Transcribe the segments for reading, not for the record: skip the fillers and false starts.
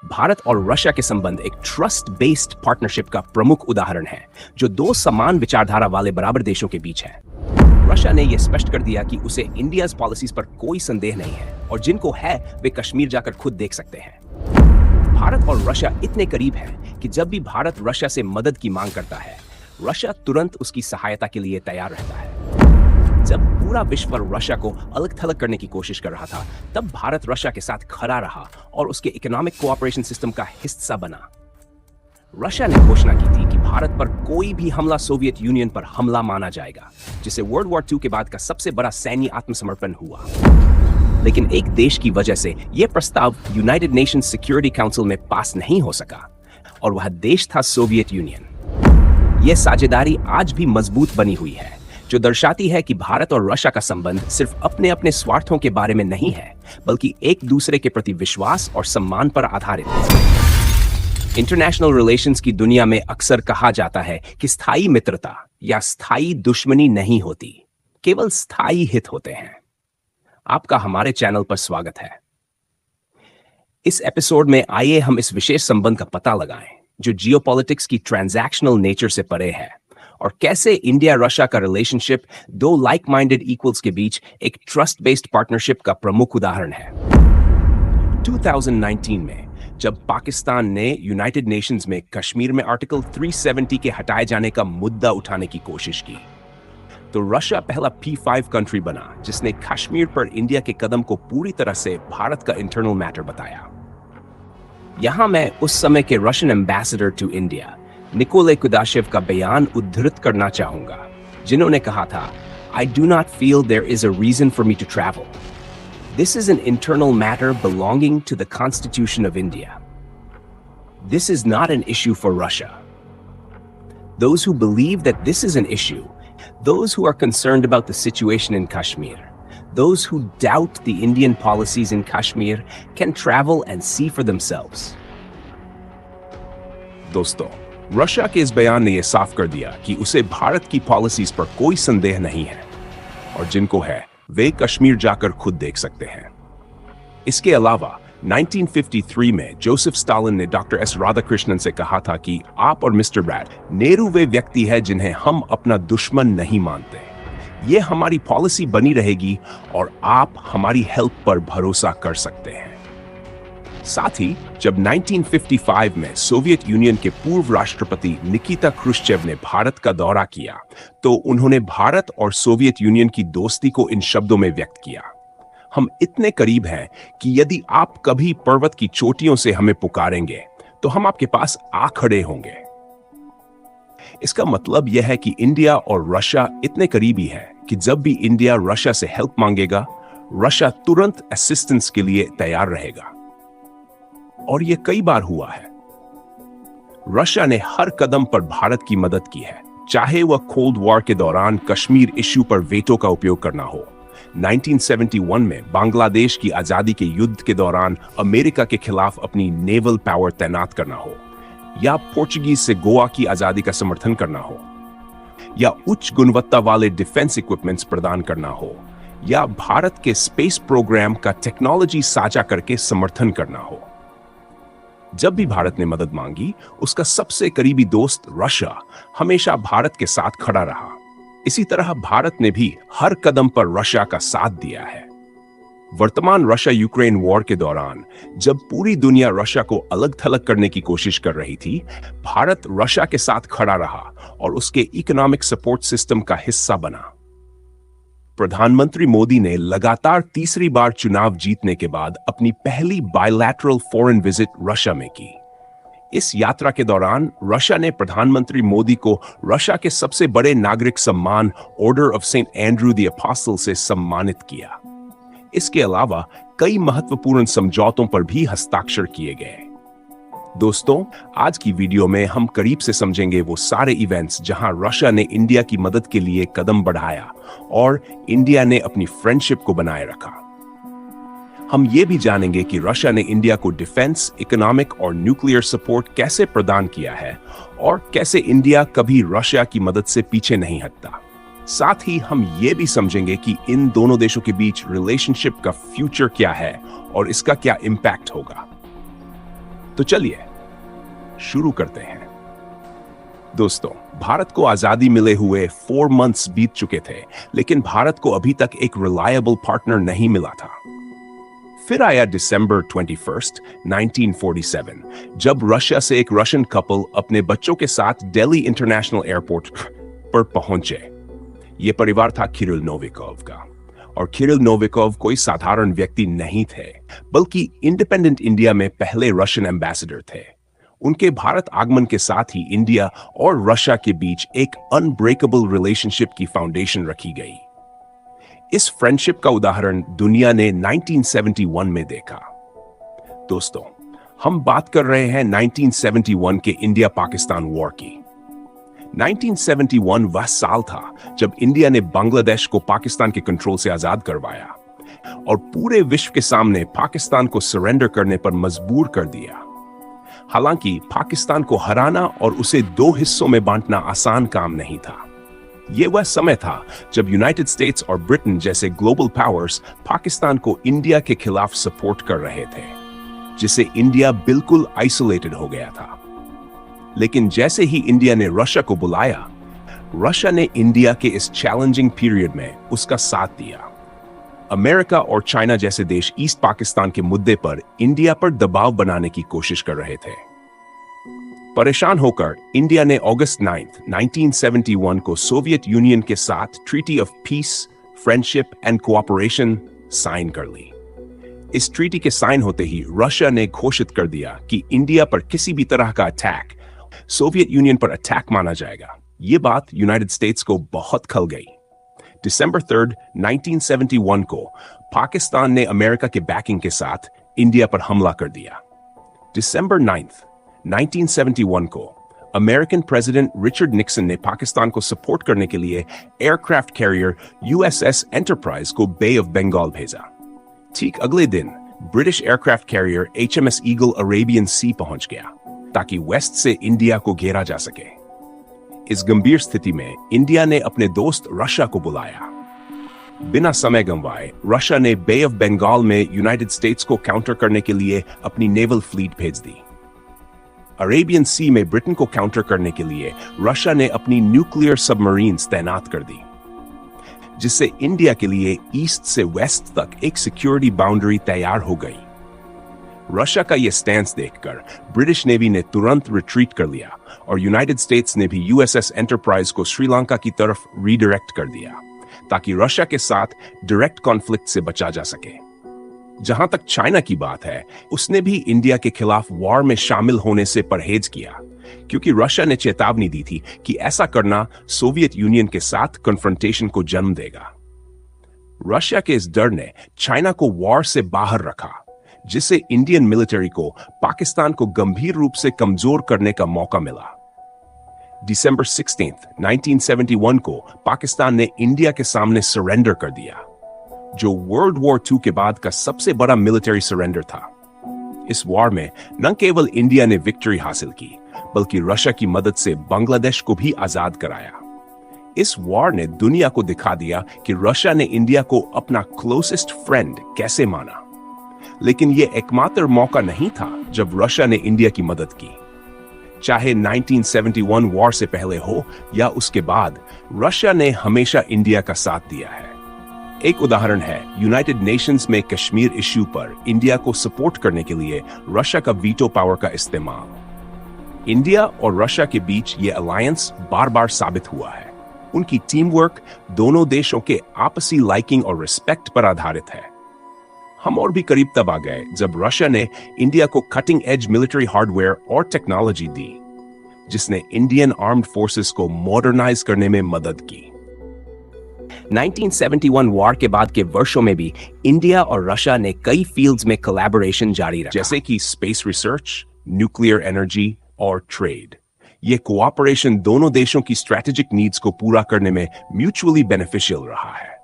भारत और रशिया के संबंध एक ट्रस्ट बेस्ड पार्टनरशिप का प्रमुख उदाहरण है, जो दो समान विचारधारा वाले बराबर देशों के बीच है। रशिया ने यह स्पष्ट कर दिया कि उसे इंडियाज पॉलिसीज पर कोई संदेह नहीं है और जिनको है वे कश्मीर जाकर खुद देख सकते हैं। भारत और रशिया इतने करीब हैं कि जब भी भारत रशिया से मदद की मांग करता है, रशिया तुरंत उसकी सहायता के लिए तैयार रहता है। जब पूरा विश्व रशिया को अलग थलग करने की कोशिश कर रहा था, तब भारत रशिया के साथ खड़ा रहा और उसके इकोनॉमिक कोऑपरेशन सिस्टम का हिस्सा बना। रशिया ने घोषणा की थी कि भारत पर कोई भी हमला सोवियत यूनियन पर हमला माना जाएगा, जिसे वर्ल्ड वॉर II के बाद का सबसे बड़ा सैन्य आत्मसमर्पण हुआ। लेकिन एक देश की वजह से यह प्रस्ताव यूनाइटेड नेशंस सिक्योरिटी काउंसिल में पास नहीं हो सका, और वह देश था सोवियत यूनियन। यह साझेदारी आज भी मजबूत बनी हुई है, जो दर्शाती है कि भारत और रशिया का संबंध सिर्फ अपने अपने स्वार्थों के बारे में नहीं है, बल्कि एक दूसरे के प्रति विश्वास और सम्मान पर आधारित है। इंटरनेशनल रिलेशंस की दुनिया में अक्सर कहा जाता है कि स्थायी मित्रता या स्थायी दुश्मनी नहीं होती, केवल स्थायी हित होते हैं। आपका हमारे चैनल पर स्वागत है। इस एपिसोड में आइए हम इस विशेष संबंध का पता लगाएं, जो जियोपॉलिटिक्स की ट्रांजैक्शनल नेचर से परे है, और कैसे इंडिया रशिया का रिलेशनशिप दो लाइक माइंडेड इक्वल्स के बीच एक ट्रस्ट बेस्ड पार्टनरशिप का प्रमुख उदाहरण है। 2019 में जब पाकिस्तान ने यूनाइटेड नेशंस में कश्मीर में आर्टिकल 370 के हटाए जाने का मुद्दा उठाने की कोशिश की, तो रशिया पहला P5 कंट्री बना जिसने कश्मीर पर इंडिया के कदम को पूरी तरह से भारत का इंटरनल मैटर बताया। यहां मैं उस समय के Russian ambassador to India Nikolay Kudashev का बयान उद्धृत करना चाहूंगा, जिन्होंने कहा था, I do not feel there is a reason for me to travel. This is an internal matter belonging to the Constitution of India. This is not an issue for Russia. Those who believe that this is an issue, those who are concerned about the situation in Kashmir, those who doubt the Indian policies in Kashmir can travel and see for themselves. दोस्तों, Russia के इस बयान ने यह साफ कर दिया कि उसे भारत की पॉलिसीज पर कोई संदेह नहीं है, और जिनको है वे कश्मीर जाकर खुद देख सकते हैं। इसके अलावा 1953 में जोसेफ स्टालिन ने डॉक्टर एस राधाकृष्णन से कहा था कि आप और मिस्टर ब्रैड, नेहरू वे व्यक्ति है जिन्हें हम अपना दुश्मन नहीं मानते। ये हमारी पॉलिसी बनी रहेगी और आप हमारी हेल्प पर भरोसा कर सकते हैं। साथ ही जब 1955 में सोवियत यूनियन के पूर्व राष्ट्रपति निकिता क्रुश्चेव ने भारत का दौरा किया, तो उन्होंने भारत और सोवियत यूनियन की दोस्ती को इन शब्दों में व्यक्त किया, हम इतने करीब हैं कि यदि आप कभी पर्वत की चोटियों से हमें पुकारेंगे तो हम आपके पास आ खड़े होंगे। इसका मतलब यह है कि इंडिया और रशिया इतने करीबी है कि जब भी इंडिया रशिया से हेल्प मांगेगा, रशिया तुरंत असिस्टेंस के लिए तैयार रहेगा। और यह कई बार हुआ है। रशिया ने हर कदम पर भारत की मदद की है, चाहे वह कोल्ड वॉर के दौरान कश्मीर इश्यू पर वेटो का उपयोग करना हो, 1971 में बांग्लादेश की आजादी के युद्ध के दौरान अमेरिका के खिलाफ अपनी नेवल पावर तैनात करना हो, या पोर्चुगीज से गोवा की आजादी का समर्थन करना हो, या उच्च गुणवत्ता वाले डिफेंस इक्विपमेंट्स प्रदान करना हो, या भारत के स्पेस प्रोग्राम का टेक्नोलॉजी साझा करके समर्थन करना हो। जब भी भारत ने मदद मांगी, उसका सबसे करीबी दोस्त रशिया हमेशा भारत के साथ खड़ा रहा। इसी तरह भारत ने भी हर कदम पर रशिया का साथ दिया है। वर्तमान रशिया यूक्रेन वॉर के दौरान जब पूरी दुनिया रशिया को अलग थलग करने की कोशिश कर रही थी, भारत रशिया के साथ खड़ा रहा और उसके इकोनॉमिक सपोर्ट सिस्टम का हिस्सा बना। प्रधानमंत्री मोदी ने लगातार तीसरी बार चुनाव जीतने के बाद अपनी पहली बायलैटरल फॉरेन विजिट रशिया में की। इस यात्रा के दौरान रशिया ने प्रधानमंत्री मोदी को रशिया के सबसे बड़े नागरिक सम्मान Order of Saint Andrew the Apostle से सम्मानित किया। इसके अलावा कई महत्वपूर्ण समझौतों पर भी हस्ताक्षर किए गए। दोस्तों, आज की वीडियो में हम करीब से समझेंगे वो सारे इवेंट्स जहां रशिया ने इंडिया की मदद के लिए कदम बढ़ाया और इंडिया ने अपनी फ्रेंडशिप को बनाए रखा। हम ये भी जानेंगे कि रशिया ने इंडिया को डिफेंस, इकोनॉमिक और न्यूक्लियर सपोर्ट कैसे प्रदान किया है और कैसे इंडिया कभी रशिया की मदद से पीछे नहीं हटता। साथ ही हम ये भी समझेंगे कि इन दोनों देशों के बीच रिलेशनशिप का फ्यूचर क्या है और इसका क्या इम्पैक्ट होगा। तो चलिए शुरू करते हैं। दोस्तों, भारत को आजादी मिले हुए 4 मंथ्स बीत चुके थे, लेकिन भारत को अभी तक एक रिलायबल पार्टनर नहीं मिला था। फिर आया दिसंबर 21, 1947, जब रशिया से एक रशियन कपल अपने बच्चों के साथ दिल्ली इंटरनेशनल एयरपोर्ट पर पहुंचे। यह परिवार था किरिल नोविकोव का, और किरिल नोविकोव कोई साधारण व्यक्ति नहीं थे, बल्कि इंडिपेंडेंट इंडिया में पहले रशियन एम्बेसडर थे। उनके भारत आगमन के साथ ही इंडिया और रशिया के बीच एक अनब्रेकेबल रिलेशनशिप की फाउंडेशन रखी गई। इस फ्रेंडशिप का उदाहरण दुनिया ने 1971 में देखा। दोस्तों, हम बात कर रहे हैं 1971 के इंडिया पाकिस्तान वॉर की। 1971 वह साल था जब इंडिया ने बांग्लादेश को पाकिस्तान के कंट्रोल से आजाद करवाया और पूरे विश्व के सामने पाकिस्तान को सरेंडर करने पर मजबूर कर दिया। हालांकि पाकिस्तान को हराना और उसे 2 हिस्सों में बांटना आसान काम नहीं था। यह वह समय था जब यूनाइटेड स्टेट्स और ब्रिटेन जैसे ग्लोबल पावर्स पाकिस्तान को इंडिया के खिलाफ सपोर्ट कर रहे थे, जिससे इंडिया बिल्कुल आइसोलेटेड हो गया था। लेकिन जैसे ही इंडिया ने रशिया को बुलाया, रशिया ने इंडिया के इस चैलेंजिंग पीरियड में उसका साथ दिया। अमेरिका और चाइना जैसे देश ईस्ट पाकिस्तान के मुद्दे पर इंडिया पर दबाव बनाने की कोशिश कर रहे थे। परेशान होकर इंडिया ने अगस्त 9, 1971 को सोवियत यूनियन के साथ treaty of peace, friendship and cooperation sign कर ली। इस ट्रीटी के साइन होते ही रशिया ने घोषित कर दिया कि इंडिया पर किसी भी तरह का अटैक सोवियत यूनियन पर अटैक माना जाएगा। यह बात यूनाइटेड स्टेट्स को बहुत खल गई। दिसंबर 3, 1971 को पाकिस्तान ने अमेरिका के बैकिंग के साथ इंडिया पर हमला कर दिया। दिसंबर 9, 1971 को अमेरिकन प्रेसिडेंट रिचर्ड निक्सन ने पाकिस्तान को सपोर्ट करने के लिए एयरक्राफ्ट कैरियर यूएसएस एंटरप्राइज को बे ऑफ बंगाल भेजा। ठीक अगले दिन British aircraft carrier HMS Eagle Arabian Sea पहुंच गया ताकि वेस्ट से इंडिया को घेरा जा सके। इस गंभीर स्थिति में इंडिया ने अपने दोस्त रशिया को बुलाया। बिना समय गंवाए रशिया ने बे ऑफ बंगाल में यूनाइटेड स्टेट्स को काउंटर करने के लिए अपनी नेवल फ्लीट भेज दी। अरेबियन सी में ब्रिटेन को काउंटर करने के लिए रशिया ने अपनी न्यूक्लियर सबमरीन्स तैनात कर दी, जिससे इंडिया के लिए ईस्ट से वेस्ट तक एक सिक्योरिटी बाउंड्री तैयार हो गई। रशिया का यह स्टैंस देखकर ब्रिटिश नेवी ने तुरंत रिट्रीट कर लिया और यूनाइटेड स्टेट्स ने भी यूएसएस एंटरप्राइज को श्रीलंका की तरफ रीडायरेक्ट कर दिया ताकि रशिया के साथ डायरेक्ट कॉन्फ्लिक्ट से बचा जा सके। जहां तक चाइना की बात है, उसने भी इंडिया के खिलाफ वॉर में शामिल होने से परहेज किया, क्योंकि रशिया ने चेतावनी दी थी कि ऐसा करना सोवियत यूनियन के साथ कन्फ्रंटेशन को जन्म देगा। रशिया के इस डर ने चाइना को वॉर से बाहर रखा, जिससे इंडियन मिलिट्री को पाकिस्तान को गंभीर रूप से कमजोर करने का मौका मिला। दिसंबर 16, 1971 को पाकिस्तान ने इंडिया के सामने सरेंडर कर दिया, जो वर्ल्ड वॉर II के बाद का सबसे बड़ा मिलिट्री सरेंडर था। इस वॉर में न केवल इंडिया ने विक्ट्री हासिल की, बल्कि रशिया की मदद से बांग्लादेश को भी आजाद कराया। इस वॉर ने दुनिया को दिखा दिया कि रशिया ने इंडिया को अपना क्लोजेस्ट फ्रेंड कैसे माना। लेकिन यह एकमात्र मौका नहीं था जब रशिया ने इंडिया की मदद की। चाहे 1971 वॉर से पहले हो या उसके बाद, रशिया ने हमेशा इंडिया का साथ दिया है। एक उदाहरण है यूनाइटेड नेशंस में कश्मीर इश्यू पर इंडिया को सपोर्ट करने के लिए रशिया का वीटो पावर का इस्तेमाल। इंडिया और रशिया के बीच यह अलायंस बार बार साबित हुआ है। उनकी टीम वर्क दोनों देशों के आपसी लाइकिंग और रिस्पेक्ट पर आधारित है। हम और भी करीब तब आ गए जब रशिया ने इंडिया को कटिंग एज मिलिट्री हार्डवेयर और टेक्नोलॉजी दी, जिसने इंडियन आर्म्ड फोर्सेस को मॉडर्नाइज करने में मदद की। 1971 वॉर के बाद के वर्षों में भी इंडिया और रशिया ने कई फील्ड्स में कोलैबोरेशन जारी रखा, जैसे कि स्पेस रिसर्च, न्यूक्लियर एनर्जी और ट्रेड। ये कोऑपरेशन दोनों देशों की स्ट्रेटेजिक नीड्स को पूरा करने में म्यूचुअली बेनिफिशियल रहा है।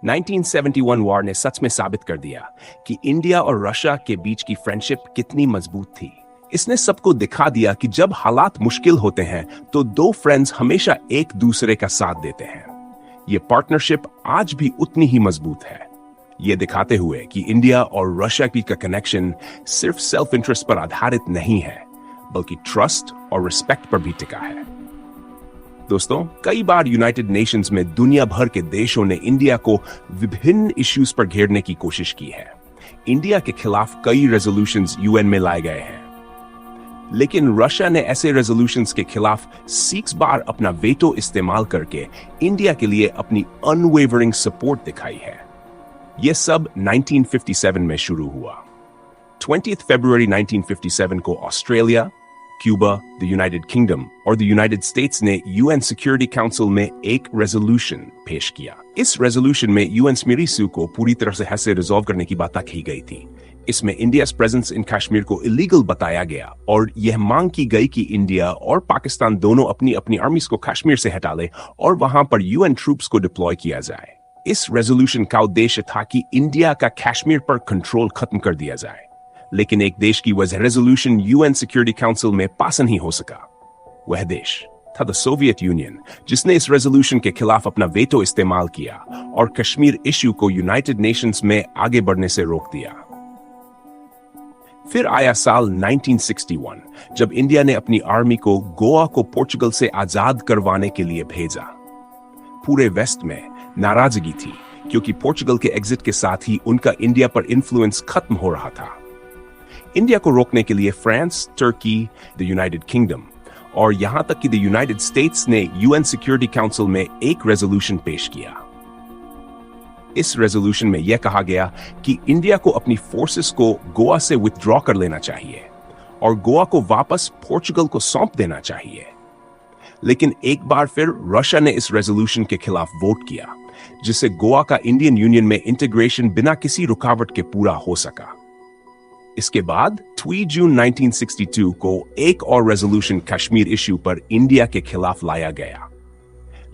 1971 वॉर ने सच में साबित कर दिया कि इंडिया और रशिया के बीच की फ्रेंडशिप कितनी मजबूत थी। इसने सबको दिखा दिया कि जब हालात मुश्किल होते हैं तो दो फ्रेंड्स हमेशा एक दूसरे का साथ देते हैं। ये पार्टनरशिप आज भी उतनी ही मजबूत है। ये दिखाते हुए कि इंडिया और रशिया की का कनेक्शन सिर्फ सेल्फ इंटरेस्ट पर आधारित नहीं है, बल्कि ट्रस्ट और रिस्पेक्ट पर भी टिका है। दोस्तों, कई बार यूनाइटेड नेशंस में दुनिया भर के देशों ने इंडिया को विभिन्न इश्यूज पर घेरने की कोशिश की है। इंडिया के खिलाफ कई रेजोल्यूशंस यूएन में लाए गए हैं, लेकिन रशिया ने ऐसे रेजोल्यूशंस के खिलाफ 6 बार अपना वेटो इस्तेमाल करके इंडिया के लिए अपनी अनवेवरिंग सपोर्ट दिखाई है। यह सब 1957 में शुरू हुआ। 20 फरवरी 1957 को Australia, Cuba, the United Kingdom और द यूनाइटेड स्टेट्स ने यूएन सिक्योरिटी काउंसिल में एक रेजोल्यूशन पेश किया। इस रेजोल्यूशन में यूएन स्मिरिसु को पूरी तरह से ऐसे रिजॉल्व करने की बात कही गई थी। इसमें इंडिया's प्रेजेंस इन कश्मीर को इलीगल बताया गया और यह मांग की गई कि इंडिया और पाकिस्तान दोनों अपनी अपनी आर्मीज को कश्मीर से हटा ले और वहां पर यूएन ट्रूप्स को डिप्लॉय किया जाए। इस रेजोल्यूशन का उद्देश्य था कि इंडिया का कश्मीर पर कंट्रोल खत्म कर दिया जाए, लेकिन एक देश की वह रेजोल्यूशन यूएन सिक्योरिटी काउंसिल में पास नहीं हो सका। वह देश था द सोवियत यूनियन, जिसने इस रेजोल्यूशन के खिलाफ अपना वेटो इस्तेमाल किया और कश्मीर इश्यू को यूनाइटेड नेशंस में आगे बढ़ने से रोक दिया। फिर आया साल 1961, जब इंडिया ने अपनी आर्मी को गोवा को पोर्चुगल से आजाद करवाने के लिए भेजा। पूरे वेस्ट में नाराजगी थी, क्योंकि पोर्चुगल के एग्जिट के साथ ही उनका इंडिया पर इन्फ्लुएंस खत्म हो रहा था। इंडिया को रोकने के लिए फ्रांस, तुर्की, द यूनाइटेड किंगडम और यहां तक कि द यूनाइटेड स्टेट्स ने यूएन सिक्योरिटी काउंसिल में एक रेजोल्यूशन पेश किया। इस रेजोल्यूशन में यह कहा गया कि इंडिया को अपनी फोर्सेस को गोवा से विथड्रॉ कर लेना चाहिए और गोवा को वापस पोर्चुगल को सौंप देना चाहिए। लेकिन एक बार फिर रशिया ने इस रेजोल्यूशन के खिलाफ वोट किया, जिससे गोवा का इंडियन यूनियन में इंटीग्रेशन बिना किसी रुकावट के पूरा हो सका। इसके बाद 2 जून 1962 को एक और रेजोल्यूशन कश्मीर इश्यू पर इंडिया के खिलाफ लाया गया,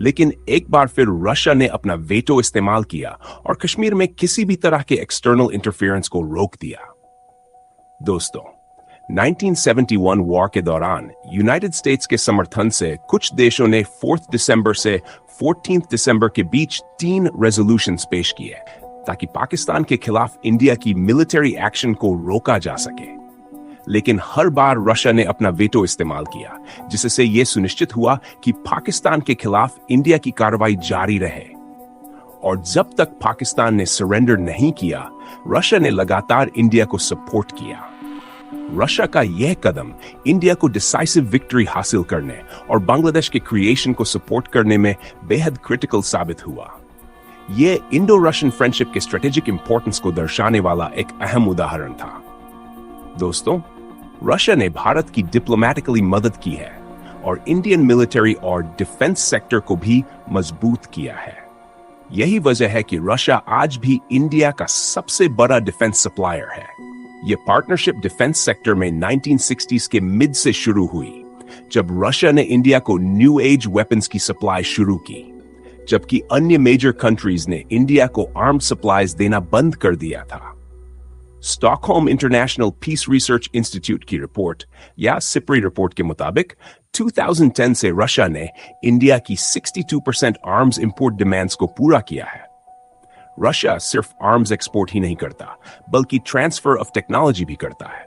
लेकिन एक बार फिर रशिया ने अपना वेटो इस्तेमाल किया और कश्मीर में किसी भी तरह के एक्सटर्नल इंटरफेरेंस को रोक दिया। दोस्तों, 1971 वॉर के दौरान यूनाइटेड स्टेट्स के समर्थन से कुछ देशों ने 4 दिसंबर से 14 दिसंबर के बीच 3 रेजोल्यूशंस पेश किए ताकि पाकिस्तान के खिलाफ इंडिया की मिलिट्री एक्शन को रोका जा सके। लेकिन हर बार रशिया ने अपना वेटो इस्तेमाल किया, जिससे यह सुनिश्चित हुआ कि पाकिस्तान के खिलाफ इंडिया की कार्रवाई जारी रहे। और जब तक पाकिस्तान ने सरेंडर नहीं किया, रशिया ने लगातार इंडिया को सपोर्ट किया। रशिया का यह कदम इंडिया को डिसाइसिव विक्ट्री हासिल करने और बांग्लादेश के क्रिएशन को सपोर्ट करने में बेहद क्रिटिकल साबित हुआ। यह इंडो रशियन फ्रेंडशिप के स्ट्रेटेजिक इंपॉर्टेंस को दर्शाने वाला एक अहम उदाहरण था। दोस्तों, रशिया ने भारत की डिप्लोमेटिकली मदद की है और इंडियन मिलिट्री और डिफेंस सेक्टर को भी मजबूत किया है। यही वजह है कि रशिया आज भी इंडिया का सबसे बड़ा डिफेंस सप्लायर है। यह पार्टनरशिप डिफेंस सेक्टर में 1960s के मिड से शुरू हुई, जब रशिया ने इंडिया को न्यू एज वेपन्स की सप्लाई शुरू की, जबकि अन्य मेजर कंट्रीज ने इंडिया को आर्म सप्लाईज देना बंद कर दिया था। Stockholm International Peace Research Institute की रिपोर्ट या सिप्री रिपोर्ट के मुताबिक 2010 से रशिया ने इंडिया की 62% आर्म्स इंपोर्ट डिमांड्स को पूरा किया है। रशिया सिर्फ आर्म्स एक्सपोर्ट ही नहीं करता, बल्कि ट्रांसफर ऑफ टेक्नोलॉजी भी करता है।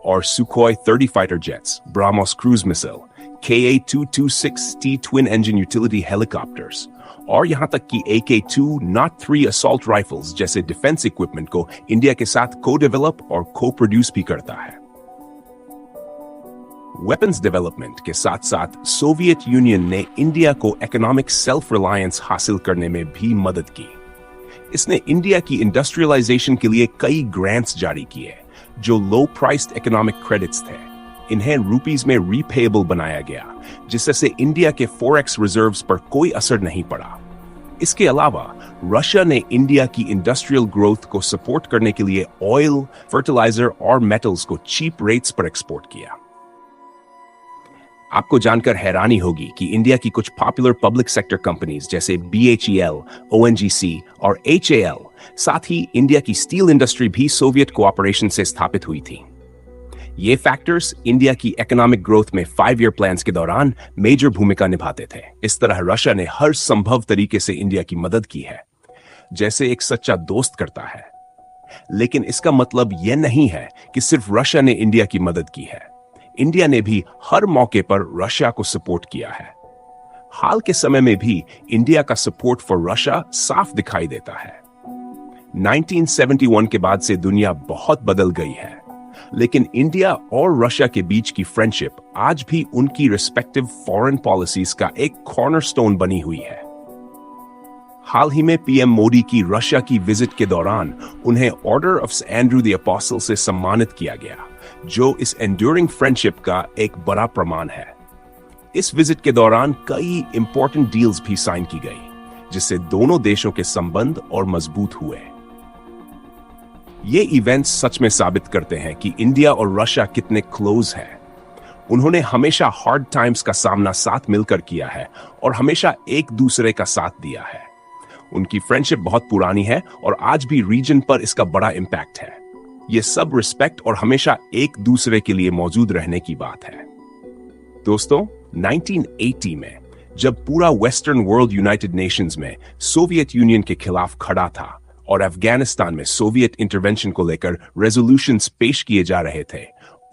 और Sukhoi 30 fighter jets, BrahMos cruise missile, KA-226T twin engine utility helicopters और यहां तक कि AK-2 Nott 3 असॉल्ट राइफल्स जैसे डिफेंस इक्विपमेंट को इंडिया के साथ को डेवलप और को प्रोड्यूस भी करता है। वेपन्स डेवलपमेंट के साथ साथ सोवियत यूनियन ने इंडिया को इकोनॉमिक सेल्फ रिलायंस हासिल करने में भी मदद की। इसने इंडिया की इंडस्ट्रियलाइजेशन के लिए कई ग्रांट्स जारी किए, जो लो प्राइस्ड इकोनॉमिक क्रेडिट्स थे। इन्हें रुपीस में रीपेएबल बनाया गया, जिससे इंडिया के फॉरेक्स रिजर्व्स पर कोई असर नहीं पड़ा। इसके अलावा रशिया ने इंडिया की इंडस्ट्रियल ग्रोथ को सपोर्ट करने के लिए ऑयल, फर्टिलाइजर और मेटल्स को चीप रेट्स पर एक्सपोर्ट किया। आपको जानकर हैरानी होगी कि इंडिया की कुछ पॉपुलर पब्लिक सेक्टर कंपनीज जैसे BHEL, ONGC और HAL, साथ ही इंडिया की स्टील इंडस्ट्री भी सोवियत कोऑपरेशन से स्थापित हुई थी। ये फैक्टर्स इंडिया की इकोनॉमिक ग्रोथ में 5 ईयर प्लान्स के दौरान मेजर भूमिका निभाते थे। इस तरह रशिया ने हर संभव तरीके से इंडिया की मदद की है। जैसे एक सच्चा दोस्त करता है। लेकिन इसका मतलब यह नहीं है कि सिर्फ रशिया ने इंडिया की मदद की है। इंडिया ने भी हर मौके पर रशिया को सपोर्ट किया है। हाल के समय में भी इंडिया का सपोर्ट फॉर रशिया साफ दिखाई देता है। 1971 के बाद से दुनिया बहुत बदल गई है, लेकिन इंडिया और रशिया के बीच की फ्रेंडशिप आज भी उनकी रिस्पेक्टिव फॉरेन पॉलिसीज का एक कॉर्नरस्टोन बनी हुई है। हाल ही में पीएम मोदी की रशिया की विजिट के दौरान उन्हें order of Andrew the Apostle से सम्मानित किया गया, जो इस एंड्यूरिंग फ्रेंडशिप का एक बड़ा प्रमाण है। इस विजिट के दौरान कई इंपॉर्टेंट डील्स भी साइन की गई, जिससे दोनों देशों के संबंध और मजबूत हुए। ये इवेंट्स सच में साबित करते हैं कि इंडिया और रशिया कितने क्लोज हैं। उन्होंने हमेशा हार्ड टाइम्स का सामना साथ मिलकर किया है और हमेशा एक दूसरे का साथ दिया है। उनकी फ्रेंडशिप बहुत पुरानी है और आज भी रीजन पर इसका बड़ा इंपैक्ट है। यह सब रिस्पेक्ट और हमेशा एक दूसरे के लिए मौजूद रहने की बात है। दोस्तों, 1980 में जब पूरा वेस्टर्न वर्ल्ड यूनाइटेड नेशंस में सोवियत यूनियन के खिलाफ खड़ा था और अफगानिस्तान में सोवियत इंटरवेंशन को लेकर रेजोल्यूशंस पेश किए जा रहे थे,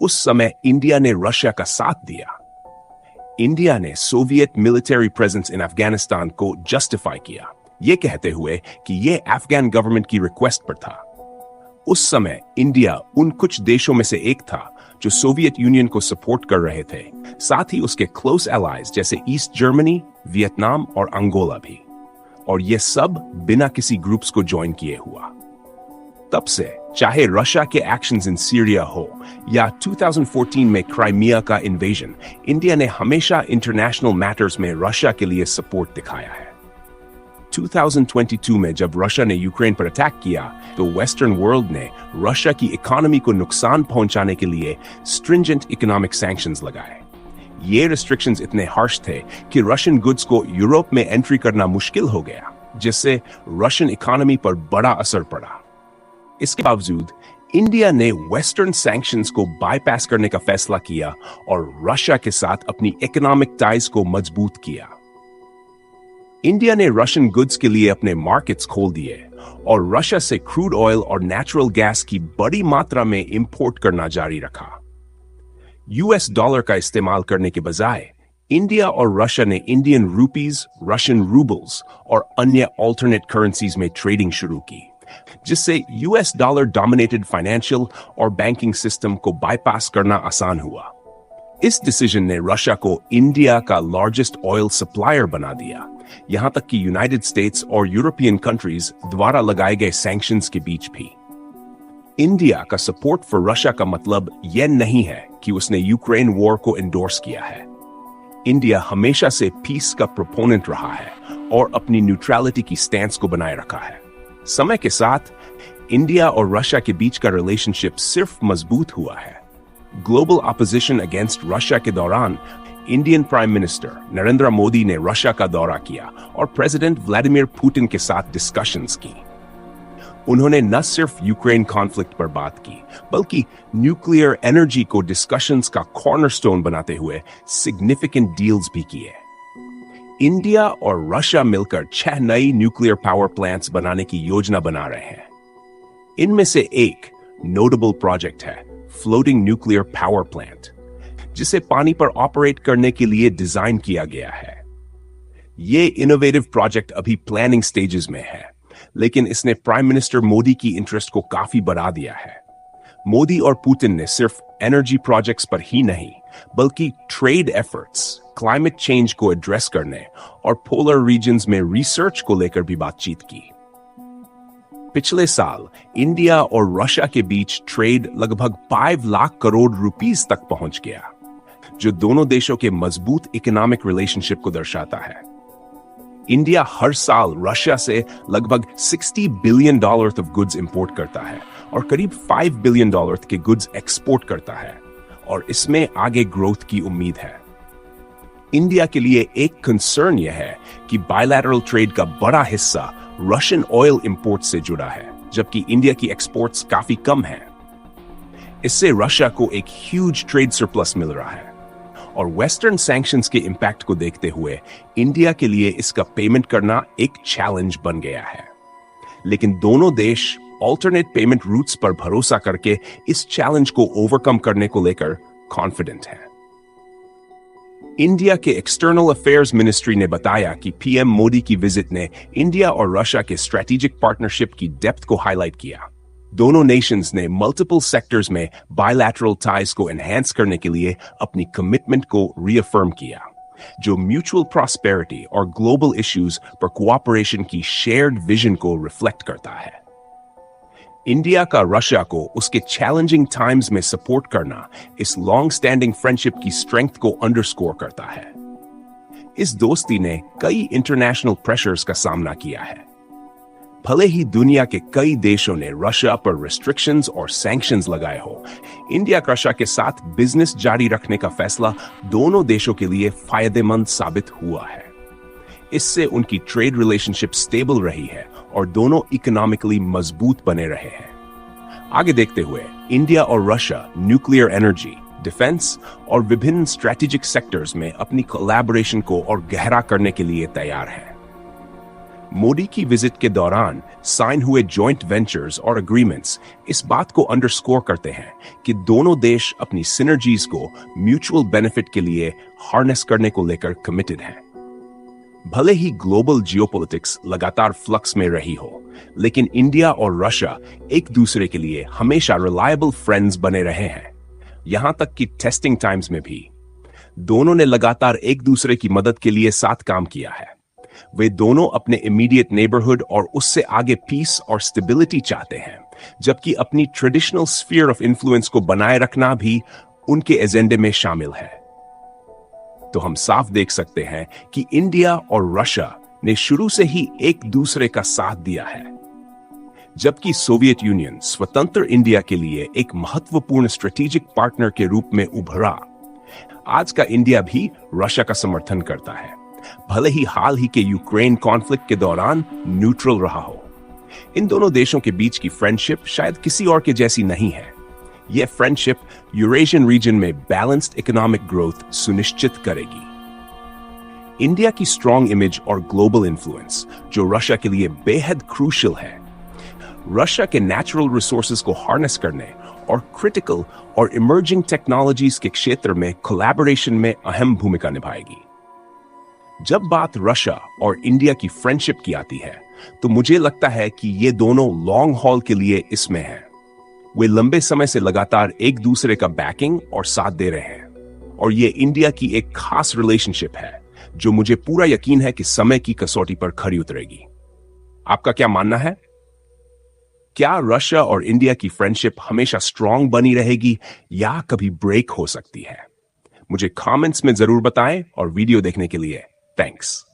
उस समय इंडिया ने रशिया का साथ दिया। इंडिया ने Soviet military presence in Afghanistan को जस्टिफाई किया, यह कहते हुए कि यह अफगान गवर्नमेंट की रिक्वेस्ट पर था। उस समय इंडिया उन कुछ देशों में से एक था जो सोवियत यूनियन को सपोर्ट कर रहे थे, साथ ही उसके क्लोज एलाइज जैसे ईस्ट जर्मनी, वियतनाम और अंगोला भी। और यह सब बिना किसी ग्रुप्स को ज्वाइन किए हुआ। तब से चाहे रशिया के एक्शंस इन सीरिया हो या 2014 में क्राइमिया का इन्वेजन, इंडिया ने हमेशा इंटरनेशनल मैटर्स में रशिया के लिए सपोर्ट दिखाया है। 2022 में जब रशिया ने यूक्रेन पर अटैक किया, तो वेस्टर्न वर्ल्ड ने रशिया की इकोनॉमी को नुकसान पहुंचाने के लिए स्ट्रिंजेंट इकोनॉमिक सैंक्शंस लगाए। ये रिस्ट्रिक्शंस इतने हार्श थे कि रशियन गुड्स को यूरोप में एंट्री करना मुश्किल हो गया, जिससे रशियन इकोनॉमी पर बड़ा असर पड़ा। इसके बावजूद इंडिया ने वेस्टर्न सैंक्शंस को बाईपास करने का फैसला किया और रशिया के साथ अपनी इकोनॉमिक टाइज को मजबूत किया। इंडिया ने रशियन गुड्स के लिए अपने मार्केट्स खोल दिए और रशिया से क्रूड ऑयल और नेचुरल गैस की बड़ी मात्रा में इंपोर्ट करना जारी रखा। यूएस डॉलर का इस्तेमाल करने के बजाय इंडिया और रशिया ने इंडियन रूपीज, रशियन रूबल्स और अन्य ऑल्टरनेट करेंसीज में ट्रेडिंग शुरू की, जिससे यूएस डॉलर डोमिनेटेड फाइनेंशियल और बैंकिंग सिस्टम को बाईपास करना आसान हुआ। इस डिसीजन ने रशिया को इंडिया का लार्जेस्ट ऑयल सप्लायर बना दिया, यहां तक कि यूनाइटेड स्टेट्स और यूरोपियन कंट्रीज द्वारा लगाए गए सैंक्शंस के बीच भी। इंडिया का सपोर्ट फॉर रशिया का मतलब यह नहीं है कि उसने यूक्रेन वॉर को एंडोर्स किया है। इंडिया हमेशा से पीस का प्रोपोनेंट रहा है और अपनी न्यूट्रलिटी की स्टैंस को बनाए रखा है। समय के साथ इंडिया और रशिया के बीच का रिलेशनशिप सिर्फ मजबूत हुआ है। ग्लोबल ऑपोजिशन अगेंस्ट रशिया के दौरान Indian prime minister Narendra Modi ने रशिया का दौरा किया और प्रेसिडेंट व्लादिमीर पुतिन के साथ डिस्कशंस की। उन्होंने न सिर्फ यूक्रेन कॉन्फ्लिक्ट पर बात की, बल्कि न्यूक्लियर एनर्जी को डिस्कशंस का कॉर्नरस्टोन बनाते हुए सिग्निफिकेंट डील्स भी किए। इंडिया और रशिया मिलकर 6 नई न्यूक्लियर पावर प्लांट्स बनाने की योजना बना रहे हैं। इनमें से एक नोटेबल प्रोजेक्ट है फ्लोटिंग न्यूक्लियर पावर प्लांट, जिसे पानी पर ऑपरेट करने के लिए डिजाइन किया गया है। यह इनोवेटिव प्रोजेक्ट अभी प्लानिंग स्टेजेस में है, लेकिन इसने प्राइम मिनिस्टर मोदी की इंटरेस्ट को काफी बढ़ा दिया है। मोदी और पुतिन ने सिर्फ एनर्जी प्रोजेक्ट्स पर ही नहीं, बल्कि ट्रेड एफर्ट्स, क्लाइमेट चेंज को एड्रेस करने और पोलर रीजन्स में रिसर्च को लेकर भी बातचीत की। पिछले साल इंडिया और रशिया के बीच ट्रेड लगभग 5 लाख करोड़ रुपीस तक पहुंच गया, जो दोनों देशों के मजबूत इकोनॉमिक रिलेशनशिप को दर्शाता है। इंडिया हर साल रशिया से लगभग $60 बिलियन ऑफ गुड्स इंपोर्ट करता है और करीब $5 बिलियन के गुड्स एक्सपोर्ट करता है, और इसमें आगे ग्रोथ की उम्मीद है। इंडिया के लिए एक कंसर्न यह है कि बायलैटरल ट्रेड का बड़ा हिस्सा रशियन ऑयल इंपोर्ट से जुड़ा है, जबकि इंडिया की एक्सपोर्ट्स काफी कम है। इससे रशिया को एक ह्यूज ट्रेड सरप्लस मिल रहा है, और वेस्टर्न सैंक्शंस के इंपैक्ट को देखते हुए इंडिया के लिए इसका पेमेंट करना एक चैलेंज बन गया है। लेकिन दोनों देश ऑल्टरनेट पेमेंट रूट्स पर भरोसा करके इस चैलेंज को ओवरकम करने को लेकर कॉन्फिडेंट हैं। इंडिया के एक्सटर्नल अफेयर्स मिनिस्ट्री ने बताया कि पीएम मोदी की विजिट ने इंडिया और रशिया के स्ट्रेटेजिक पार्टनरशिप की डेप्थ को हाईलाइट किया। दोनों नेशंस ने मल्टीपल सेक्टर्स में बायलैटरल टाइज को एनहांस करने के लिए अपनी कमिटमेंट को रीअफर्म किया, जो म्यूचुअल प्रॉस्पेरिटी और ग्लोबल इश्यूज पर कोऑपरेशन की शेयर्ड विजन को रिफ्लेक्ट करता है। इंडिया का रशिया को उसके चैलेंजिंग टाइम्स में सपोर्ट करना इस लॉन्ग स्टैंडिंग फ्रेंडशिप की स्ट्रेंथ को अंडरस्कोर करता है। इस दोस्ती ने कई इंटरनेशनल प्रेशर्स का सामना किया है। भले ही दुनिया के कई देशों ने रशिया पर रिस्ट्रिक्शंस और सैंक्शंस लगाए हो, इंडिया रशिया के साथ बिजनेस जारी रखने का फैसला दोनों देशों के लिए फायदेमंद साबित हुआ है। इससे उनकी ट्रेड रिलेशनशिप स्टेबल रही है और दोनों इकोनॉमिकली मजबूत बने रहे हैं। आगे देखते हुए इंडिया और रशिया न्यूक्लियर एनर्जी, डिफेंस और विभिन्न स्ट्रेटेजिक सेक्टर्स में अपनी कोलैबोरेशन को और गहरा करने के लिए तैयार हैं। मोदी की विजिट के दौरान साइन हुए जॉइंट वेंचर्स और एग्रीमेंट्स इस बात को अंडरस्कोर करते हैं कि दोनों देश अपनी सिनर्जीज को म्यूचुअल बेनिफिट के लिए हार्नेस करने को लेकर कमिटेड हैं। भले ही ग्लोबल जियोपॉलिटिक्स लगातार फ्लक्स में रही हो, लेकिन इंडिया और रशिया एक दूसरे के लिए हमेशा रिलायबल फ्रेंड्स बने रहे हैं। यहां तक कि टेस्टिंग टाइम्स में भी दोनों ने लगातार एक दूसरे की मदद के लिए साथ काम किया है। वे दोनों अपने इमीडिएट नेबरहुड और उससे आगे पीस और स्टेबिलिटी चाहते हैं, जबकि अपनी ट्रेडिशनल स्फीयर ऑफ इन्फ्लुएंस को बनाए रखना भी उनके एजेंडे में शामिल है। तो हम साफ देख सकते हैं कि इंडिया और रशिया ने शुरू से ही एक दूसरे का साथ दिया है। जबकि सोवियत यूनियन स्वतंत्र इंडिया के लिए एक महत्वपूर्ण स्ट्रेटेजिक पार्टनर के रूप में उभरा, आज का इंडिया भी रशिया का समर्थन करता है, भले ही हाल ही के यूक्रेन कॉन्फ्लिक्ट के दौरान न्यूट्रल रहा हो। इन दोनों देशों के बीच की फ्रेंडशिप शायद किसी और के जैसी नहीं है। यह फ्रेंडशिप यूरेशियन रीजन में बैलेंस्ड इकोनॉमिक ग्रोथ सुनिश्चित करेगी। इंडिया की स्ट्रॉन्ग इमेज और ग्लोबल इन्फ्लुएंस, जो रशिया के लिए बेहद क्रूशियल है, रशिया के नेचुरल रिसोर्सेज को हार्नेस करने और क्रिटिकल और इमर्जिंग टेक्नोलॉजीज के क्षेत्र में कोलैबोरेशन में अहम भूमिका निभाएगी। जब बात रशिया और इंडिया की फ्रेंडशिप की आती है, तो मुझे लगता है कि ये दोनों लॉन्ग हॉल के लिए इसमें हैं। वे लंबे समय से लगातार एक दूसरे का बैकिंग और साथ दे रहे हैं, और ये इंडिया की एक खास रिलेशनशिप है जो मुझे पूरा यकीन है कि समय की कसौटी पर खरी उतरेगी। आपका क्या मानना है? क्या रशिया और इंडिया की फ्रेंडशिप हमेशा स्ट्रांग बनी रहेगी या कभी ब्रेक हो सकती है? मुझे कमेंट्स में जरूर बताएं, और वीडियो देखने के लिए थैंक्स।